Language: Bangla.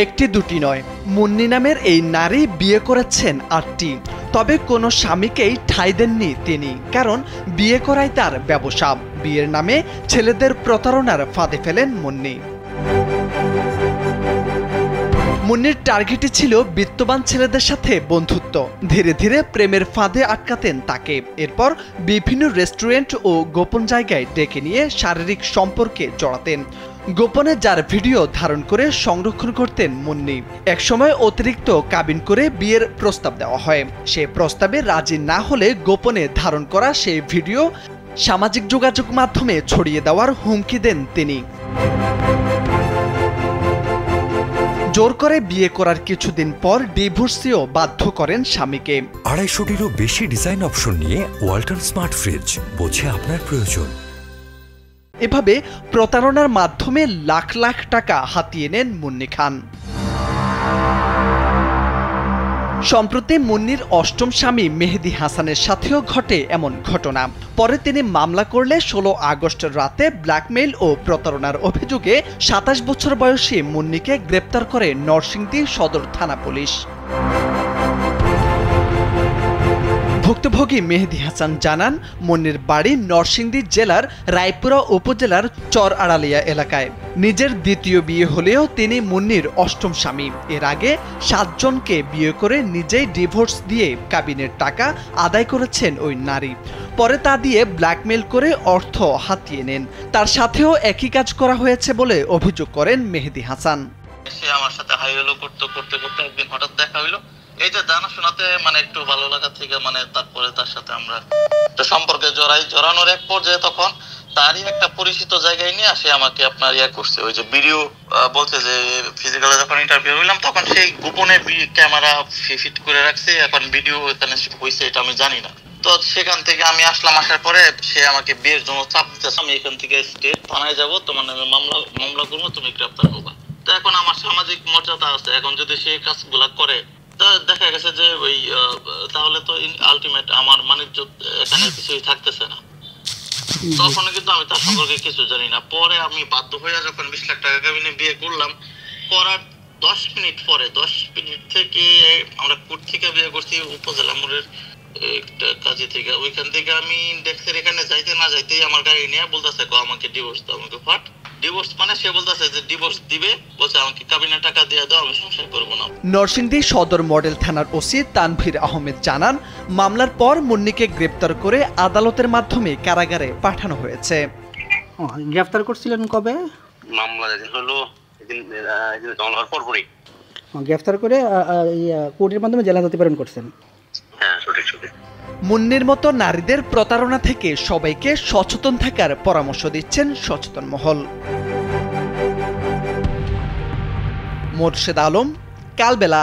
একটি দুটি নয়, মুন্নি নামের এই নারী বিয়ে করেছেন ৮টি। তবে কোনো স্বামীকেই ঠাঁই দেননি তিনি, কারণ বিয়ে করাই তার ব্যবসা। বিয়ের নামে ছেলেদের প্রতারণার ফাঁদে ফেলেন মুন্নি। মুন্নির টার্গেটই ছিল বিত্তবান ছেলেদের সাথে বন্ধুত্ব। ধীরে ধীরে প্রেমের ফাঁদে আটকাতেন তাকে। এরপর বিভিন্ন রেস্টুরেন্ট ও গোপন জায়গায় ডেকে নিয়ে শারীরিক সম্পর্কে জড়াতেন। গোপনে যার ভিডিও ধারণ করে সংরক্ষণ করতেন মুন্নি। একসময় অতিরিক্ত কাবিন করে বিয়ের প্রস্তাব দেওয়া হয়। সে প্রস্তাবে রাজি না হলে গোপনে ধারণ করা সেই ভিডিও সামাজিক যোগাযোগ মাধ্যমে ছড়িয়ে দেওয়ার হুমকি দেন তিনি। জোর করে বিয়ে করার কিছুদিন পর ডিভোর্সিও বাধ্য করেন স্বামীকে। ২৫০টিরও বেশি ডিজাইন অপশন নিয়ে ওয়ালটন স্মার্ট ফ্রিজ, বোঝে আপনার প্রয়োজন। এভাবে প্রতারণার মাধ্যমে লাখ লাখ টাকা হাতিয়ে নেন মুন্নি খান। সম্প্রতি মুন্নির অষ্টম স্বামী মেহেদী হাসানের সাথেও ঘটে এমন ঘটনা। পরে তিনি মামলা করলে ১৬ আগস্ট রাতে ব্ল্যাকমেইল ও প্রতারণার অভিযোগে ২৭ বছর বয়সী মুন্নিকে গ্রেপ্তার করে নরসিংদী সদর থানা পুলিশ। ভুক্তভোগী মেহেদী হাসান জানান, মুন্নির বাড়ি নরসিংদী জেলার রায়পুরা উপজেলার চর আড়ালিয়া এলাকায়। নিজের দ্বিতীয় বিয়ে হলেও তিনি মুন্নির অষ্টম স্বামী। এর আগে ৭ জনকে বিয়ে করে নিজেই ডিভোর্স দিয়ে কাবিনের টাকা আদায় করেছেন ওই নারী। পরে তা দিয়ে ব্ল্যাকমেইল করে অর্থ হাতিয়ে নেন। তার সাথেও একই কাজ করা হয়েছে বলে অভিযোগ করেন মেহেদী হাসান। সে আমার সাথে হাই হ্যালো করতে একদিন হঠাৎ দেখা হইলো। এই যে জানাশোনাতে একটু ভালো লাগা থেকে তারপরে তার সাথে আমরা সম্পর্কে জড়ানোর এক পর্যায়ে তখন তারই একটা পরিচিত জায়গায় নিয়ে আসে আমাকে আপনার করছে। ওই যে ভিডিও বলছে যে ফিজিক্যালে যখন ইন্টারভিউ হইলাম তখন সেই গোপনে ক্যামেরা ফিট করে রাখছে। এখন ভিডিও এখানে হয়েছে এটা আমি জানি না। তো সেখান থেকে আমি আসলাম, আসার পরে সে আমাকে বিয়ের জন্য চাপ দিতেছে। আমি এখান থেকে স্টেট থানায় যাবো, তোমার নামে মামলা করবো, তুমি গ্রেপ্তার হবা। তো এখন আমার সামাজিক মর্যাদা আছে, এখন যদি সেই কাজগুলা করে দেখা গেছে যে ওই তাহলে তো আলটিমেট আমার বাণিজ্য এখানে কিছুই থাকতেছে না। তখন কিন্তু আমি তার সম্পর্কে কিছু জানি না। পরে আমি বাধ্য হয়ে যখন ২০ লাখ টাকা কাবিনে বিয়ে করলাম, করার ১০ মিনিট পরে ১০ মিনিট থেকে আমরা কোর্ট থেকে বিয়ে করছি উপজেলা মোড়ের একটা কাজে থেকে। ওইখান থেকে আমি ডেস্কের এখানে যাইতে না যাইতেই আমার গাড়ি নিয়ে বলতেছে আমাকে ডিভোর্স দাও। আমাকে ফাট ডিভোর্স সে বলতেছে যে ডিভোর্স দিবে, বলছে আমাকে কাবিনের টাকা দিয়ে দাও, আমি সংসার করবো না। নরসিংদী সদর মডেল থানার ওসি তানভীর আহমেদ জানান, মামলার পর মুন্নিকে গ্রেপ্তার করে আদালতের মাধ্যমে কারাগারে পাঠানো হয়েছে। গ্রেফতার করছিলেন কবে? মামলা যেদিন হলো এদিন হওয়ার পরপরই গ্রেফতার করে কোর্টের মাধ্যমে জেলহাজতে প্রেরণ করছেন। হ্যাঁ, সঠিক। মুন্নির মতো নারীদের প্রতারণা থেকে সবাইকে সচেতন থাকার পরামর্শ দিচ্ছেন সচেতন মহল। মোর্শেদ আলম, কালবেলা।